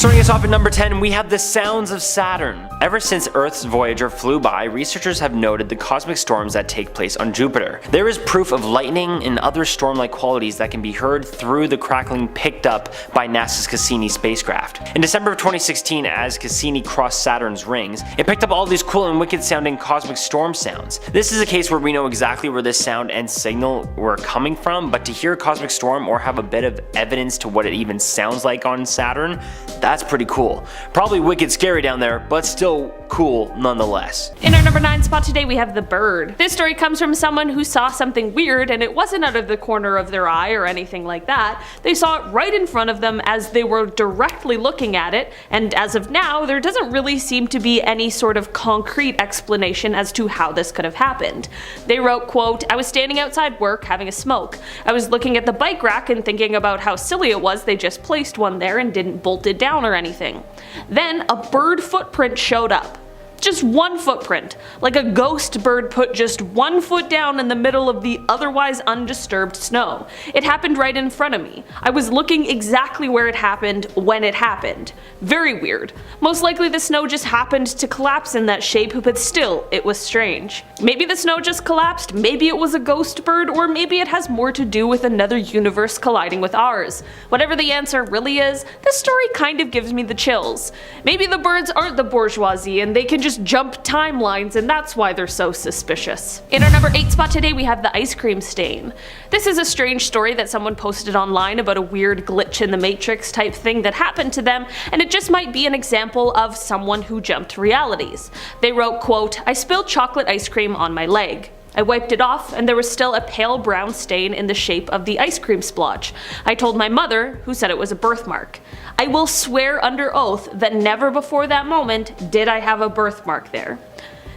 Starting us off at number 10, we have the sounds of Saturn. Ever since Earth's Voyager flew by, researchers have noted the cosmic storms that take place on Jupiter. There is proof of lightning and other storm-like qualities that can be heard through the crackling picked up by NASA's Cassini spacecraft. In December of 2016, as Cassini crossed Saturn's rings, it picked up all these cool and wicked sounding cosmic storm sounds. This is a case where we know exactly where this sound and signal were coming from, but to hear a cosmic storm or have a bit of evidence to what it even sounds like on Saturn, that's pretty cool. Probably wicked scary down there, but still cool nonetheless. In our number 9 spot today, we have the bird. This story comes from someone who saw something weird, and it wasn't out of the corner of their eye or anything like that. They saw it right in front of them as they were directly looking at it, and as of now, there doesn't really seem to be any sort of concrete explanation as to how this could have happened. They wrote, quote, "I was standing outside work having a smoke. I was looking at the bike rack and thinking about how silly it was they just placed one there and didn't bolt it down or anything. Then a bird footprint showed up. Just one footprint, like a ghost bird put just one foot down in the middle of the otherwise undisturbed snow. It happened right in front of me. I was looking exactly where it happened when it happened. Very weird. Most likely the snow just happened to collapse in that shape, but still, it was strange. Maybe the snow just collapsed, maybe it was a ghost bird, or maybe it has more to do with another universe colliding with ours. Whatever the answer really is, this story kind of gives me the chills. Maybe the birds aren't the bourgeoisie and they can just jump timelines, and that's why they're so suspicious. In our number 8 spot today, we have the ice cream stain. This is a strange story that someone posted online about a weird glitch in the Matrix type thing that happened to them, and it just might be an example of someone who jumped realities. They wrote, quote, "I spilled chocolate ice cream on my leg. I wiped it off, and there was still a pale brown stain in the shape of the ice cream splotch. I told my mother, who said it was a birthmark. I will swear under oath that never before that moment did I have a birthmark there."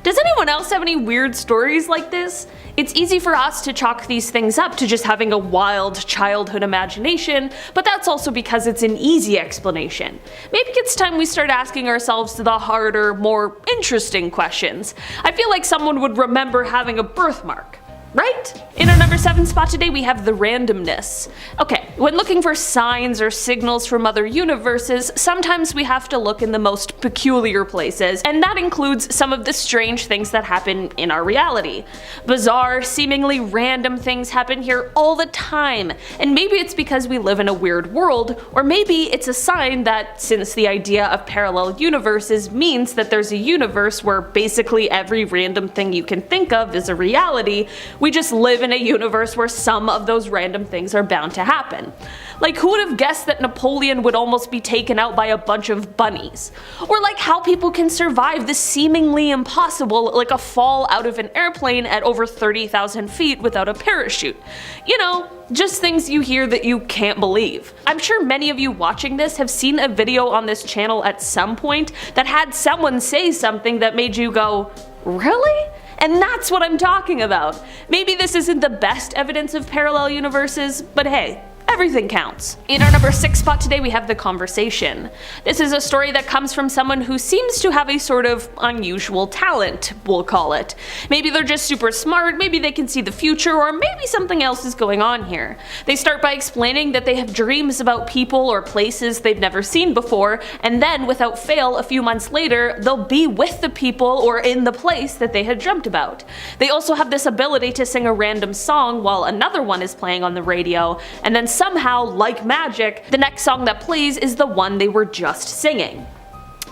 Does anyone else have any weird stories like this? It's easy for us to chalk these things up to just having a wild childhood imagination, but that's also because it's an easy explanation. Maybe it's time we start asking ourselves the harder, more interesting questions. I feel like someone would remember having a birthmark, right? In our number 7 spot today, we have the randomness. Okay, when looking for signs or signals from other universes, sometimes we have to look in the most peculiar places, and that includes some of the strange things that happen in our reality. Bizarre, seemingly random things happen here all the time, and maybe it's because we live in a weird world, or maybe it's a sign that since the idea of parallel universes means that there's a universe where basically every random thing you can think of is a reality, we just live in a universe where some of those random things are bound to happen. Like, who would have guessed that Napoleon would almost be taken out by a bunch of bunnies? Or like how people can survive the seemingly impossible, like a fall out of an airplane at over 30,000 feet without a parachute. You know, just things you hear that you can't believe. I'm sure many of you watching this have seen a video on this channel at some point that had someone say something that made you go, really? And that's what I'm talking about. Maybe this isn't the best evidence of parallel universes, but hey, everything counts. In our number 6 spot today, we have the conversation. This is a story that comes from someone who seems to have a sort of unusual talent, we'll call it. Maybe they're just super smart, maybe they can see the future, or maybe something else is going on here. They start by explaining that they have dreams about people or places they've never seen before, and then without fail, a few months later, they'll be with the people or in the place that they had dreamt about. They also have this ability to sing a random song while another one is playing on the radio, and then somehow, like magic, the next song that plays is the one they were just singing.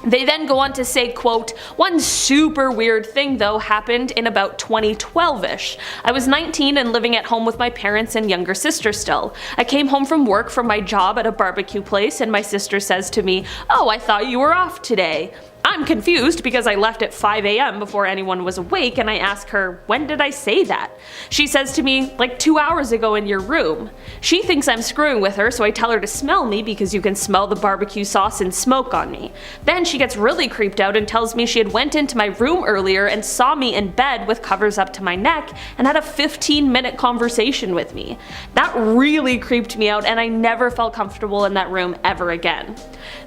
They then go on to say, quote, "One super weird thing though happened in about 2012-ish. I was 19 and living at home with my parents and younger sister still. I came home from work from my job at a barbecue place and my sister says to me, 'Oh, I thought you were off today.' I'm confused because I left at 5 a.m. before anyone was awake, and I ask her, when did I say that? She says to me, like 2 hours ago in your room. She thinks I'm screwing with her, so I tell her to smell me because you can smell the barbecue sauce and smoke on me. Then she gets really creeped out and tells me she had went into my room earlier and saw me in bed with covers up to my neck and had a 15-minute conversation with me. That really creeped me out, and I never felt comfortable in that room ever again."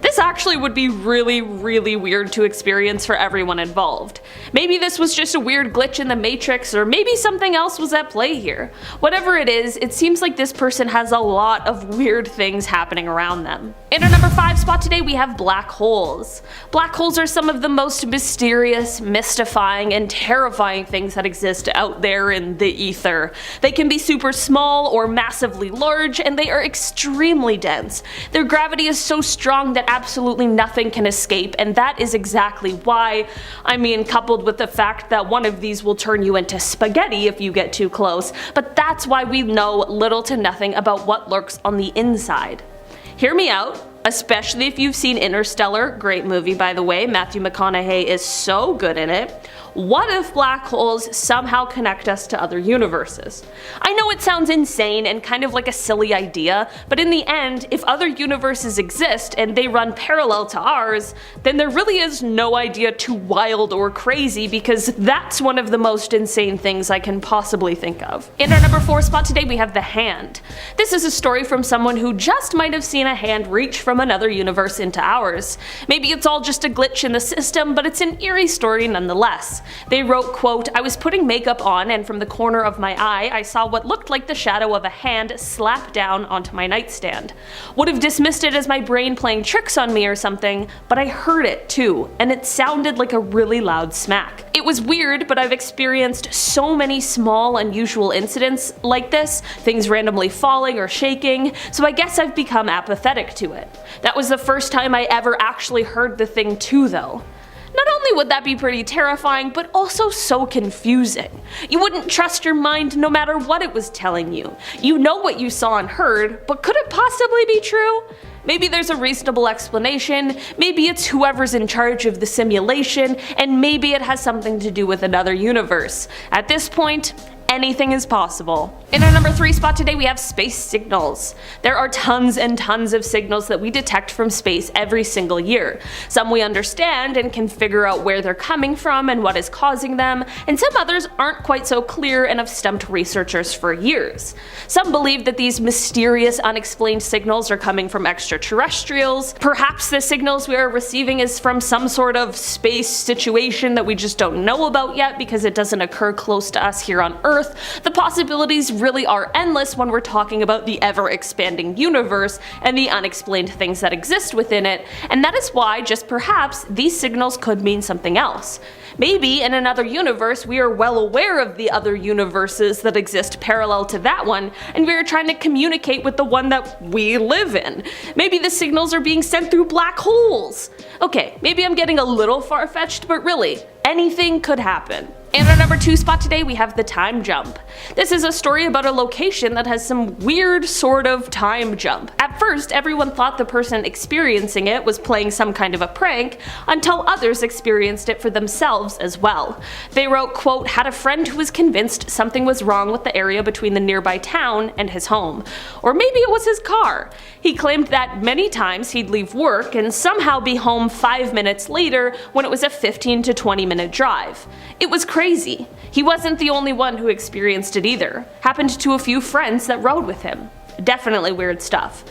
This actually would be really weird weird to experience for everyone involved. Maybe this was just a weird glitch in the Matrix, or maybe something else was at play here. Whatever it is, it seems like this person has a lot of weird things happening around them. In our number 5 spot today, we have black holes. Black holes are some of the most mysterious, mystifying, and terrifying things that exist out there in the ether. They can be super small or massively large, and they are extremely dense. Their gravity is so strong that absolutely nothing can escape, and that is exactly why, coupled with the fact that one of these will turn you into spaghetti if you get too close, but that's why we know little to nothing about what lurks on the inside. Hear me out, especially if you've seen Interstellar, great movie by the way, Matthew McConaughey is so good in it. What if black holes somehow connect us to other universes? I know it sounds insane and kind of like a silly idea, but in the end, if other universes exist and they run parallel to ours, then there really is no idea too wild or crazy, because that's one of the most insane things I can possibly think of. In our number 4 spot today, we have the hand. This is a story from someone who just might have seen a hand reach from another universe into ours. Maybe it's all just a glitch in the system, but it's an eerie story nonetheless. They wrote, quote, "I was putting makeup on and from the corner of my eye I saw what looked like the shadow of a hand slap down onto my nightstand. Would have dismissed it as my brain playing tricks on me or something, but I heard it too, and it sounded like a really loud smack. It was weird, but I've experienced so many small unusual incidents like this, things randomly falling or shaking, so I guess I've become apathetic to it. That was the first time I ever actually heard the thing too though." Not only would that be pretty terrifying, but also so confusing. You wouldn't trust your mind no matter what it was telling you. You know what you saw and heard, but could it possibly be true? Maybe there's a reasonable explanation, maybe it's whoever's in charge of the simulation, and maybe it has something to do with another universe. At this point, anything is possible. In our number 3 spot today, we have space signals. There are tons and tons of signals that we detect from space every single year. Some we understand and can figure out where they're coming from and what is causing them, and some others aren't quite so clear and have stumped researchers for years. Some believe that these mysterious, unexplained signals are coming from extraterrestrials. Perhaps the signals we are receiving is from some sort of space situation that we just don't know about yet because it doesn't occur close to us here on Earth. The possibilities really are endless when we're talking about the ever-expanding universe and the unexplained things that exist within it, and that is why, just perhaps, these signals could mean something else. Maybe in another universe we are well aware of the other universes that exist parallel to that one, and we are trying to communicate with the one that we live in. Maybe the signals are being sent through black holes. Okay, maybe I'm getting a little far-fetched, but really, anything could happen. In our number 2 spot today, we have the time jump. This is a story about a location that has some weird sort of time jump. At first, everyone thought the person experiencing it was playing some kind of a prank, until others experienced it for themselves as well. They wrote, quote, "Had a friend who was convinced something was wrong with the area between the nearby town and his home. Or maybe it was his car. He claimed that many times he'd leave work and somehow be home 5 minutes later when it was a 15 to 20 minute drive. It was crazy. He wasn't the only one who experienced it either. Happened to a few friends that rode with him. Definitely weird stuff."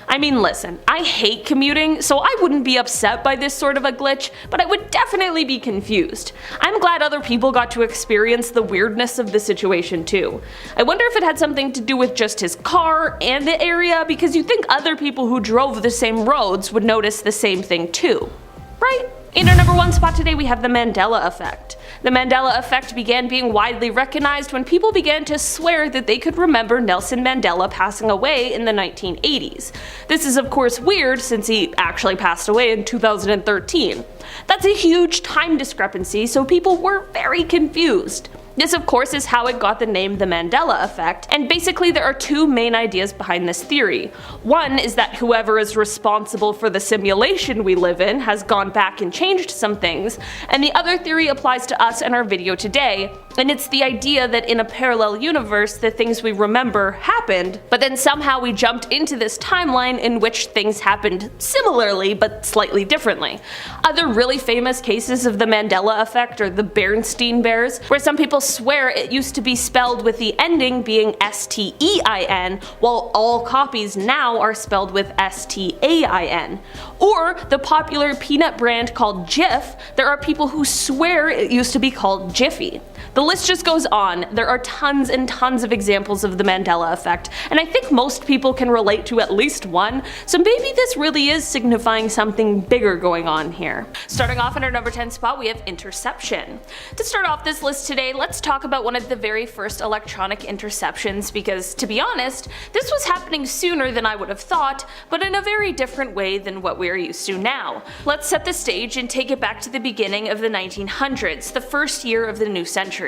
I mean, listen, I hate commuting, so I wouldn't be upset by this sort of a glitch, but I would definitely be confused. I'm glad other people got to experience the weirdness of the situation too. I wonder if it had something to do with just his car and the area, because you think other people who drove the same roads would notice the same thing too, right? In our number 1 spot today, we have the Mandela effect. The Mandela effect began being widely recognized when people began to swear that they could remember Nelson Mandela passing away in the 1980s. This is of course weird since he actually passed away in 2013. That's a huge time discrepancy, so people were very confused. This of course is how it got the name the Mandela effect, and basically there are 2 main ideas behind this theory. One is that whoever is responsible for the simulation we live in has gone back and changed some things, and the other theory applies to us in our video today, And it's the idea that in a parallel universe, the things we remember happened, but then somehow we jumped into this timeline in which things happened similarly but slightly differently. Other really famous cases of the Mandela effect are the Bernstein Bears, where some people swear it used to be spelled with the ending being STEIN, while all copies now are spelled with STAIN. Or the popular peanut brand called Jif, there are people who swear it used to be called Jiffy. The list just goes on. There are tons and tons of examples of the Mandela effect, and I think most people can relate to at least one, so maybe this really is signifying something bigger going on here. Starting off in our number 10 spot, we have interception. To start off this list today, let's talk about one of the very first electronic interceptions, because to be honest, this was happening sooner than I would have thought, but in a very different way than what we're used to now. Let's set the stage and take it back to the beginning of the 1900s, the first year of the new century.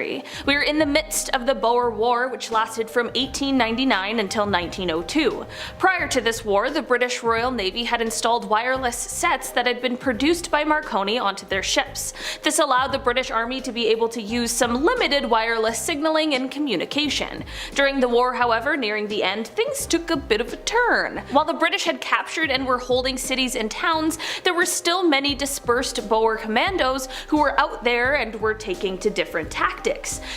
We were in the midst of the Boer War, which lasted from 1899 until 1902. Prior to this war, the British Royal Navy had installed wireless sets that had been produced by Marconi onto their ships. This allowed the British Army to be able to use some limited wireless signaling and communication. During the war, however, nearing the end, things took a bit of a turn. While the British had captured and were holding cities and towns, there were still many dispersed Boer commandos who were out there and were taking to different tactics.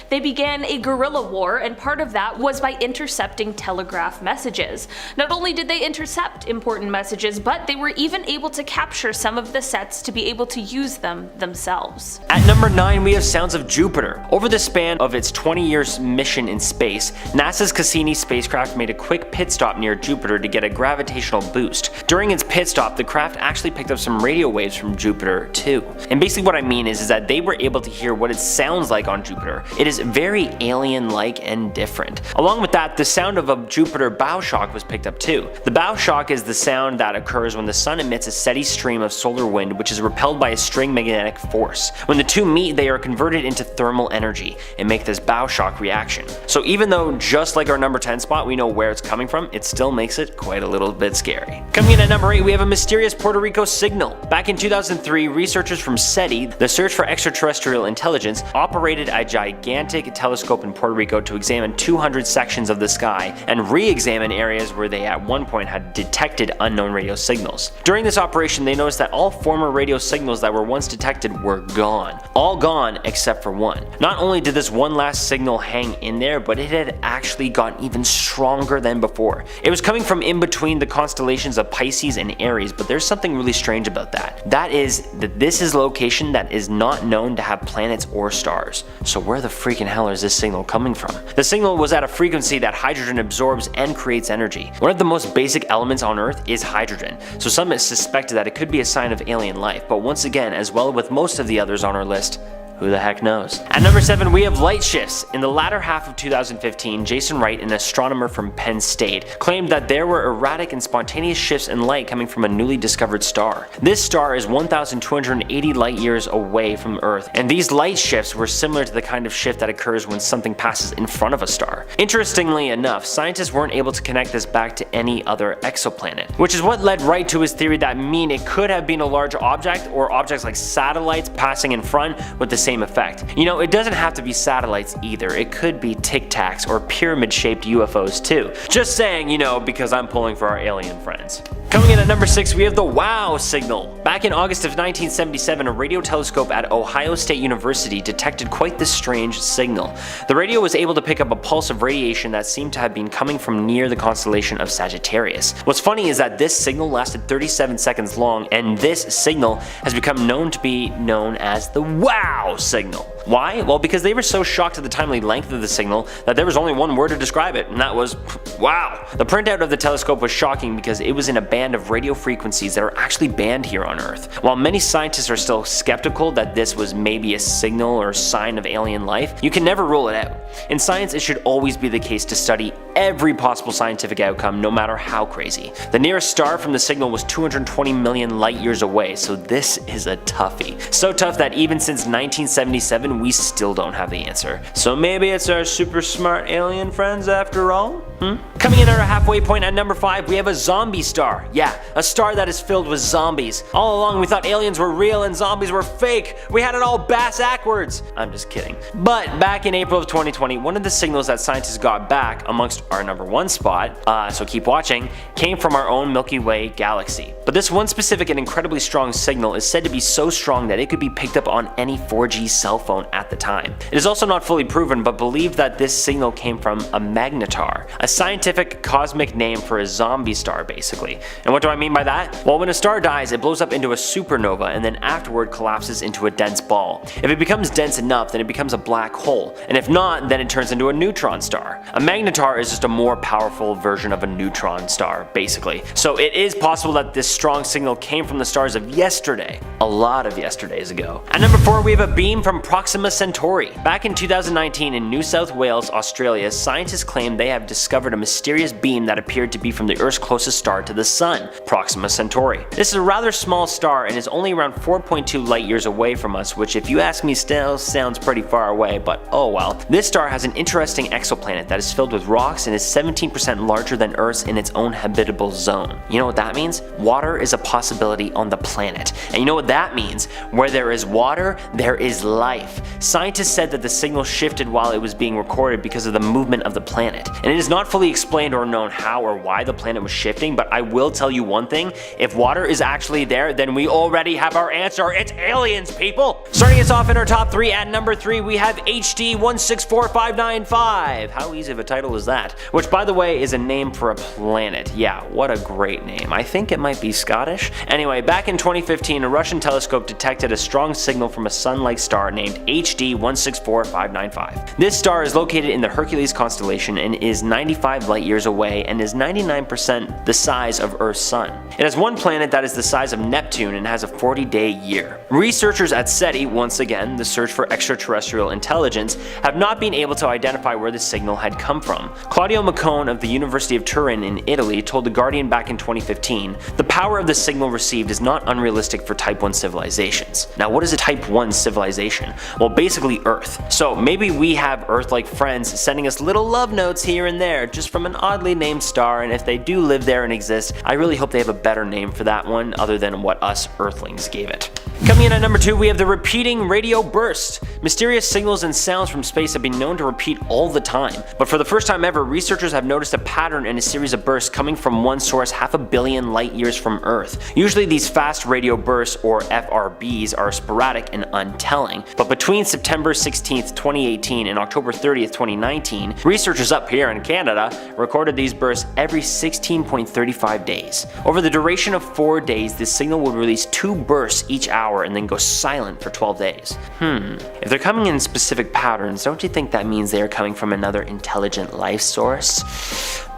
They began a guerrilla war, and part of that was by intercepting telegraph messages. Not only did they intercept important messages, but they were even able to capture some of the sets to be able to use them themselves. At number 9, we have Sounds of Jupiter. Over the span of its 20 years mission in space, NASA's Cassini spacecraft made a quick pit stop near Jupiter to get a gravitational boost. During its pit stop, the craft actually picked up some radio waves from Jupiter too. And basically what I mean is that they were able to hear what it sounds like on Jupiter. It is very alien-like and different. Along with that, the sound of a Jupiter bow shock was picked up too. The bow shock is the sound that occurs when the sun emits a steady stream of solar wind which is repelled by a string magnetic force. When the two meet, they are converted into thermal energy and make this bow shock reaction. So even though just like our number 10 spot we know where it's coming from, it still makes it quite a little bit scary. Coming in at number 8, we have a mysterious Puerto Rico signal. Back in 2003, researchers from SETI, the Search for Extraterrestrial Intelligence, operated a gigantic telescope in Puerto Rico to examine 200 sections of the sky and re-examine areas where they at one point had detected unknown radio signals. During this operation, they noticed that all former radio signals that were once detected were gone. All gone except for one. Not only did this one last signal hang in there, but it had actually gotten even stronger than before. It was coming from in between the constellations of Pisces and Aries, but there's something really strange about that. That is that this is a location that is not known to have planets or stars. So where the freaking hell is this signal coming from? The signal was at a frequency that hydrogen absorbs and creates energy. One of the most basic elements on Earth is hydrogen, so some have suspected that it could be a sign of alien life, but once again, as well with most of the others on our list, who the heck knows? At number 7, we have light shifts. In the latter half of 2015, Jason Wright, an astronomer from Penn State, claimed that there were erratic and spontaneous shifts in light coming from a newly discovered star. This star is 1,280 light years away from Earth, and these light shifts were similar to the kind of shift that occurs when something passes in front of a star. Interestingly enough, scientists weren't able to connect this back to any other exoplanet, which is what led Wright to his theory that it could have been a large object or objects like satellites passing in front with the same effect. You know, it doesn't have to be satellites either. It could be Tic Tacs or pyramid-shaped UFOs too. Just saying, you know, because I'm pulling for our alien friends. Coming in at number 6, we have the WOW signal. Back in August of 1977, a radio telescope at Ohio State University detected quite this strange signal. The radio was able to pick up a pulse of radiation that seemed to have been coming from near the constellation of Sagittarius. What's funny is that this signal lasted 37 seconds long, and this signal has become known as the WOW signal. Why? Well, because they were so shocked at the timely length of the signal that there was only one word to describe it, and that was wow. The printout of the telescope was shocking because it was in a band of radio frequencies that are actually banned here on Earth. While many scientists are still skeptical that this was maybe a signal or sign of alien life, you can never rule it out. In science, it should always be the case to study every possible scientific outcome, no matter how crazy. The nearest star from the signal was 220 million light years away, so this is a toughie. So tough that even since 1977, we still don't have the answer. So maybe it's our super smart alien friends after all? Coming in at our halfway point at number 5, we have a zombie star. Yeah, a star that is filled with zombies. All along we thought aliens were real and zombies were fake. We had it all bass-ackwards. I'm just kidding. But back in April of 2020, one of the signals that scientists got back amongst our number 1 spot, so keep watching, came from our own Milky Way galaxy. But this one specific and incredibly strong signal is said to be so strong that it could be picked up on any 4G cell phone at the time. It is also not fully proven, but believed that this signal came from a magnetar, a scientific cosmic name for a zombie star basically. And what do I mean by that? Well, when a star dies, it blows up into a supernova and then afterward collapses into a dense ball. If it becomes dense enough, then it becomes a black hole, and if not, then it turns into a neutron star. A magnetar is just a more powerful version of a neutron star, basically. So it is possible that this strong signal came from the stars of yesterday, a lot of yesterdays ago. At number 4, we have a beam from Proxima Centauri. Back in 2019 in New South Wales, Australia, scientists claimed they have discovered a mysterious beam that appeared to be from the Earth's closest star to the Sun, Proxima Centauri. This is a rather small star and is only around 4.2 light years away from us, which if you ask me still sounds pretty far away, but oh well. This star has an interesting exoplanet that is filled with rocks and is 17% larger than Earth's in its own habitable zone. You know what that means? Water is a possibility on the planet. And you know what that means? Where there is water, there is life. Scientists said that the signal shifted while it was being recorded because of the movement of the planet. And it is not fully explained or known how or why the planet was shifting, but I will tell you one thing, if water is actually there, then we already have our answer. It's aliens, people! Starting us off in our top 3, at number 3 we have HD 164595. How easy of a title is that? Which by the way is a name for a planet. Yeah, what a great name. I think it might be Scottish. Anyway, back in 2015 a Russian telescope detected a strong signal from a sun-like star named HD 164595. This star is located in the Hercules constellation and is 95 light years away and is 99% the size of Earth's sun. It has one planet that is the size of Neptune and has a 40-day year. Researchers at SETI, once again, the search for extraterrestrial intelligence, have not been able to identify where the signal had come from. Claudio Maccone of the University of Turin in Italy told The Guardian back in 2015, "The power of the signal received is not unrealistic for Type 1 civilizations." Now what is a Type 1 civilization? Well, basically Earth. So maybe we have Earth-like friends sending us little love notes here and there just from an oddly named star, and if they do live there and exist, I really hope they have a better name for that one other than what us Earthlings gave it. Coming in at number 2 we have the repeating radio burst. Mysterious signals and sounds from space have been known to repeat all the time, but for the first time ever, researchers have noticed a pattern in a series of bursts coming from one source 500 million light years from Earth. Usually these fast radio bursts, or FRBs, are sporadic and untelling, but between September 16th, 2018 and October 30th, 2019, researchers up here in Canada recorded these bursts every 16.35 days. Over the duration of 4 days, this signal would release 2 bursts each hour and then go silent for 12 days. If they're coming in specific patterns, don't you think that means they are coming from another intelligent life source?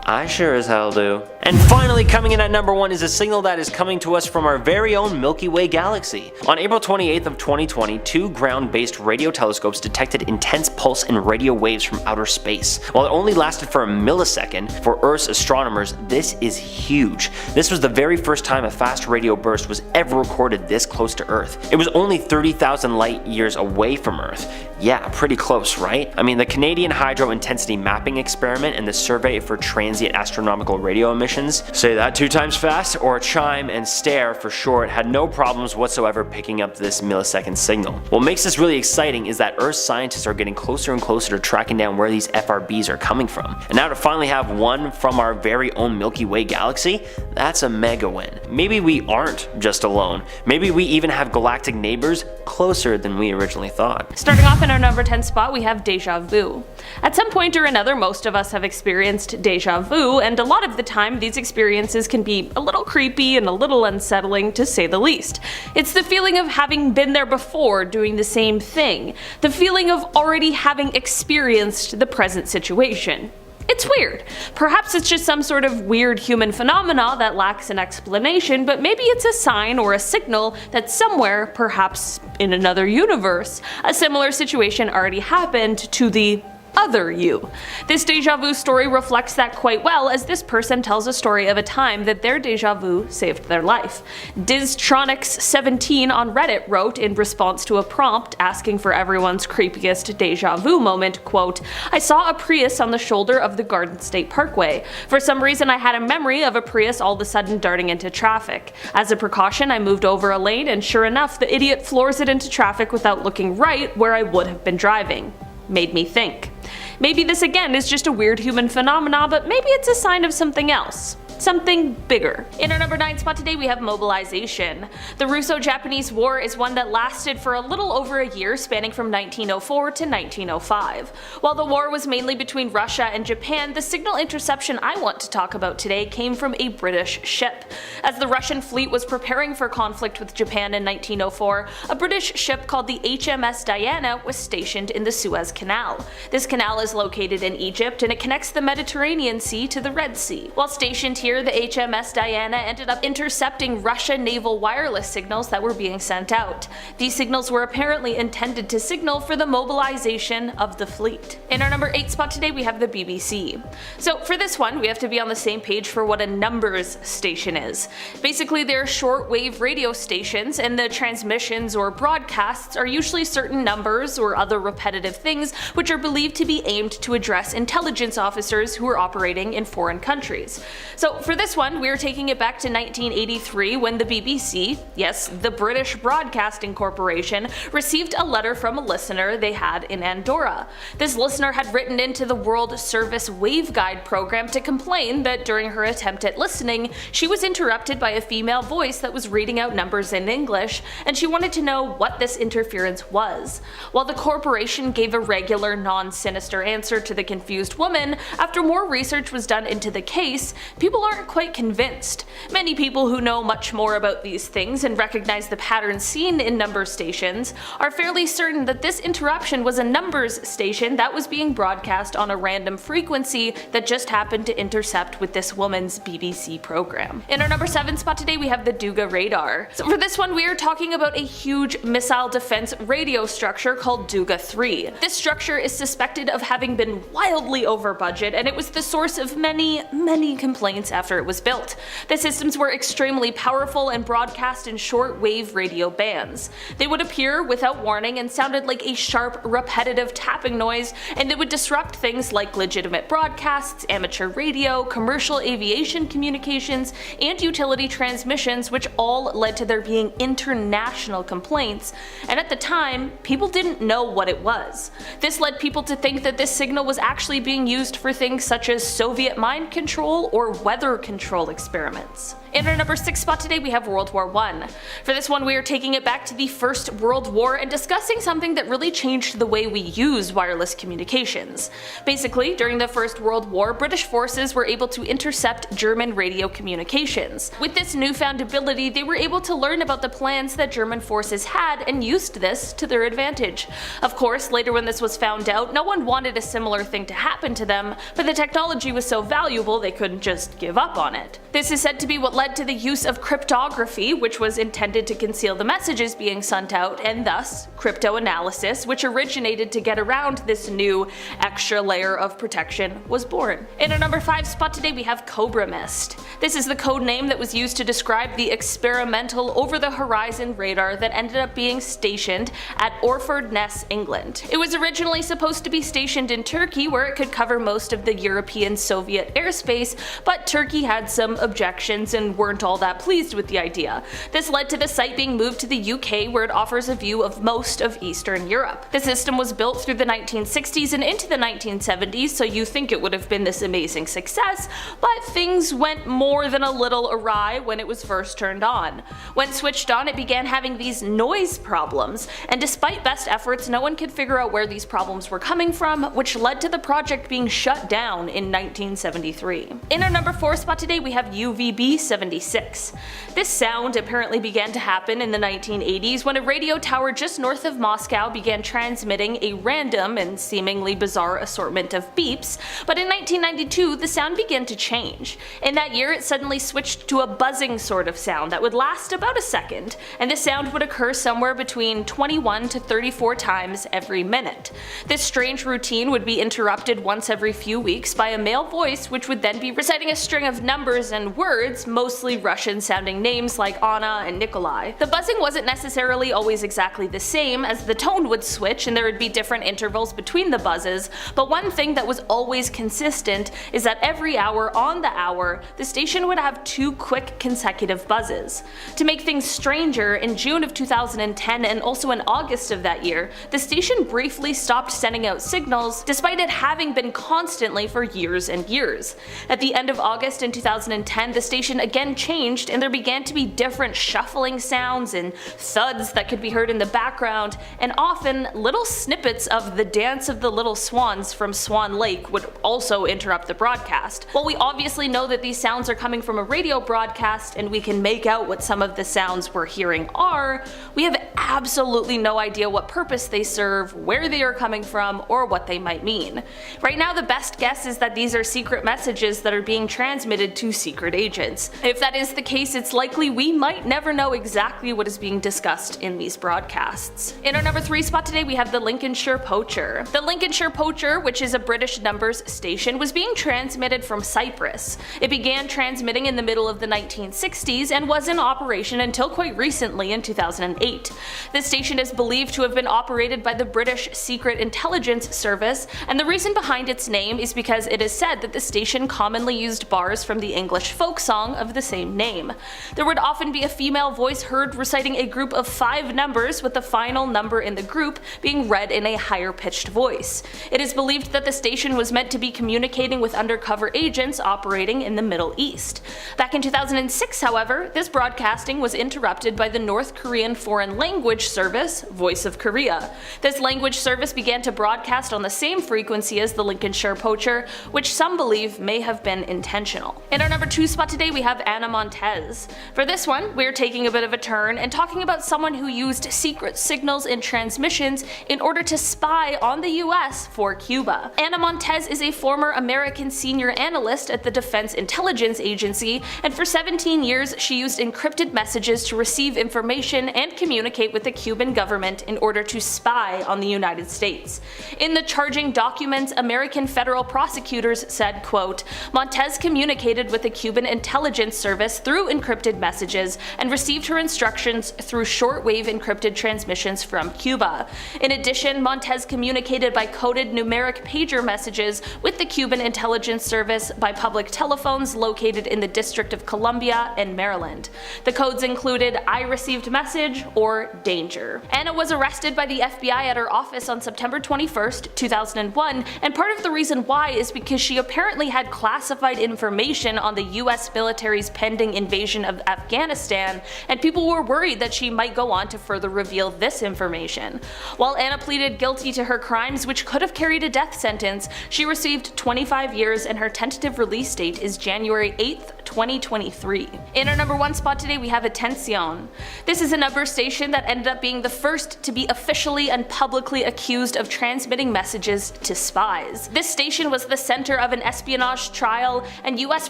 I sure as hell do. And finally, coming in at number 1 is a signal that is coming to us from our very own Milky Way galaxy. On April 28th of 2020, 2 ground-based radio telescopes detected intense pulse and radio waves from outer space. While it only lasted for a millisecond, for Earth's astronomers, this is huge. This was the very first time a fast radio burst was ever recorded this close to Earth. It was only 30,000 light years away from Earth. Yeah, pretty close, right? I mean, the Canadian Hydro Intensity Mapping Experiment and the Survey for Transient Astronomical Radio Emissions, say that 2 times fast, or CHIME and STARE for short, had no problems whatsoever picking up this millisecond signal. What makes this really exciting is that Earth scientists are getting closer and closer to tracking down where these FRBs are coming from. And now to finally have one from our very own Milky Way galaxy, that's a mega win. Maybe we aren't just alone. Maybe we even have galactic neighbors closer than we originally thought. Starting off in our number 10 spot, we have deja vu. At some point or another, most of us have experienced deja vu, and a lot of the time these experiences can be a little creepy and a little unsettling, to say the least. It's the feeling of having been there before doing the same thing, the feeling of already having experienced the present situation. It's weird. Perhaps it's just some sort of weird human phenomena that lacks an explanation, but maybe it's a sign or a signal that somewhere, perhaps in another universe, a similar situation already happened to the other you. This deja vu story reflects that quite well, as this person tells a story of a time that their deja vu saved their life. Diztronics17 on Reddit wrote in response to a prompt asking for everyone's creepiest deja vu moment, quote, "I saw a Prius on the shoulder of the Garden State Parkway. For some reason I had a memory of a Prius all of a sudden darting into traffic. As a precaution I moved over a lane and sure enough the idiot floors it into traffic without looking right where I would have been driving. Made me think." Maybe this again is just a weird human phenomena, but maybe it's a sign of something else. Something bigger. In our number 9 spot today we have mobilization. The Russo-Japanese War is one that lasted for a little over a year, spanning from 1904 to 1905. While the war was mainly between Russia and Japan, the signal interception I want to talk about today came from a British ship. As the Russian fleet was preparing for conflict with Japan in 1904, a British ship called the HMS Diana was stationed in the Suez Canal. This canal is located in Egypt and it connects the Mediterranean Sea to the Red Sea. While stationed here, the HMS Diana ended up intercepting Russian naval wireless signals that were being sent out. These signals were apparently intended to signal for the mobilization of the fleet. In our number 8 spot today we have the BBC. So for this one we have to be on the same page for what a numbers station is. Basically they're shortwave radio stations, and the transmissions or broadcasts are usually certain numbers or other repetitive things which are believed to be aimed to address intelligence officers who are operating in foreign countries. So for this one, we're taking it back to 1983 when the BBC, yes, the British Broadcasting Corporation, received a letter from a listener they had in Andorra. This listener had written into the World Service Waveguide program to complain that during her attempt at listening, she was interrupted by a female voice that was reading out numbers in English, and she wanted to know what this interference was. While the corporation gave a regular, non-sinister answer to the confused woman, after more research was done into the case, people aren't quite convinced. Many people who know much more about these things and recognize the patterns seen in number stations are fairly certain that this interruption was a numbers station that was being broadcast on a random frequency that just happened to intercept with this woman's BBC program. In our number 7 spot today we have the Duga radar. So for this one we are talking about a huge missile defense radio structure called Duga 3. This structure is suspected of having been wildly over budget, and it was the source of many complaints after it was built. The systems were extremely powerful and broadcast in short-wave radio bands. They would appear without warning and sounded like a sharp, repetitive tapping noise, and they would disrupt things like legitimate broadcasts, amateur radio, commercial aviation communications, and utility transmissions, which all led to there being international complaints, and at the time, people didn't know what it was. This led people to think that this signal was actually being used for things such as Soviet mind control or weather control experiments. In our number 6 spot today we have World War I. For this one we are taking it back to the First World War and discussing something that really changed the way we use wireless communications. Basically, during the First World War, British forces were able to intercept German radio communications. With this newfound ability, they were able to learn about the plans that German forces had and used this to their advantage. Of course, later when this was found out, no one wanted a similar thing to happen to them, but the technology was so valuable they couldn't just give up on it. This is said to be what led to the use of cryptography, which was intended to conceal the messages being sent out, and thus cryptoanalysis, which originated to get around this new extra layer of protection, was born. In our number 5 spot today we have Cobra Mist. This is the code name that was used to describe the experimental over-the-horizon radar that ended up being stationed at Orfordness, England. It was originally supposed to be stationed in Turkey, where it could cover most of the European Soviet airspace, but Turkey had some objections and weren't all that pleased with the idea. This led to the site being moved to the UK, where it offers a view of most of Eastern Europe. The system was built through the 1960s and into the 1970s, so you think it would have been this amazing success, but things went more than a little awry when it was first turned on. When switched on, it began having these noise problems, and despite best efforts, no one could figure out where these problems were coming from, which led to the project being shut down in 1973. In our number 4 4th spot today we have UVB 76. This sound apparently began to happen in the 1980s when a radio tower just north of Moscow began transmitting a random and seemingly bizarre assortment of beeps, but in 1992 the sound began to change. In that year it suddenly switched to a buzzing sort of sound that would last about a second, and this sound would occur somewhere between 21 to 34 times every minute. This strange routine would be interrupted once every few weeks by a male voice which would then be reciting a string of numbers and words, mostly Russian sounding names like Anna and Nikolai. The buzzing wasn't necessarily always exactly the same, as the tone would switch and there would be different intervals between the buzzes, but one thing that was always consistent is that every hour on the hour, the station would have 2 quick consecutive buzzes. To make things stranger, in June of 2010 and also in August of that year, the station briefly stopped sending out signals despite it having been constantly for years and years. At the end of August in 2010, the station again changed and there began to be different shuffling sounds and thuds that could be heard in the background, and often little snippets of the Dance of the Little Swans from Swan Lake would also interrupt the broadcast. While we obviously know that these sounds are coming from a radio broadcast and we can make out what some of the sounds we're hearing are, we have absolutely no idea what purpose they serve, where they are coming from, or what they might mean. Right now the best guess is that these are secret messages that are being transmitted to secret agents. If that is the case, it's likely we might never know exactly what is being discussed in these broadcasts. In our number 3 spot today we have the Lincolnshire Poacher. The Lincolnshire Poacher, which is a British numbers station, was being transmitted from Cyprus. It began transmitting in the middle of the 1960s and was in operation until quite recently in 2008. This station is believed to have been operated by the British Secret Intelligence Service, and the reason behind its name is because it is said that the station commonly used bars from the English folk song of the same name. There would often be a female voice heard reciting a group of 5 numbers, with the final number in the group being read in a higher pitched voice. It is believed that the station was meant to be communicating with undercover agents operating in the Middle East. Back in 2006, however, this broadcasting was interrupted by the North Korean Foreign Language Service, Voice of Korea. This language service began to broadcast on the same frequency as the Lincolnshire Poacher, which some believe may have been intentional. In our number 2 spot today we have Ana Montez. For this one, we're taking a bit of a turn and talking about someone who used secret signals and transmissions in order to spy on the US for Cuba. Ana Montez is a former American senior analyst at the Defense Intelligence Agency, and for 17 years she used encrypted messages to receive information and communicate with the Cuban government in order to spy on the United States. In the charging documents, American federal prosecutors said, quote, "Montez communicated with the Cuban intelligence service through encrypted messages and received her instructions through shortwave encrypted transmissions from Cuba. In addition, Montez communicated by coded numeric pager messages with the Cuban intelligence service by public telephones located in the District of Columbia and Maryland. The codes included 'I received message' or 'danger'." Anna was arrested by the FBI at her office on September 21st, 2001, and part of the reason why is because she apparently had classified information on the US military's pending invasion of Afghanistan, and people were worried that she might go on to further reveal this information. While Anna pleaded guilty to her crimes, which could have carried a death sentence, she received 25 years and her tentative release date is January 8th, 2023. In our number 1 spot today we have Attention. This is a number station that ended up being the first to be officially and publicly accused of transmitting messages to spies. This station was the center of an espionage trial, and US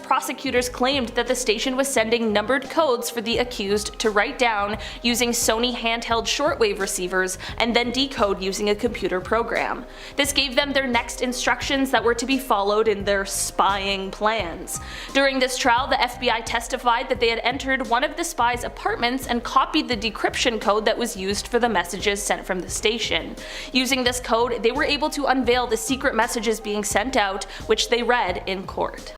prosecutors claimed that the station was sending numbered codes for the accused to write down using Sony handheld shortwave receivers and then decode using a computer program. This gave them their next instructions that were to be followed in their spying plans. During this trial, the FBI testified that they had entered one of the spies' apartments and copied the decryption code that was used for the messages sent from the station. Using this code, they were able to unveil the secret messages being sent out, which they read in court.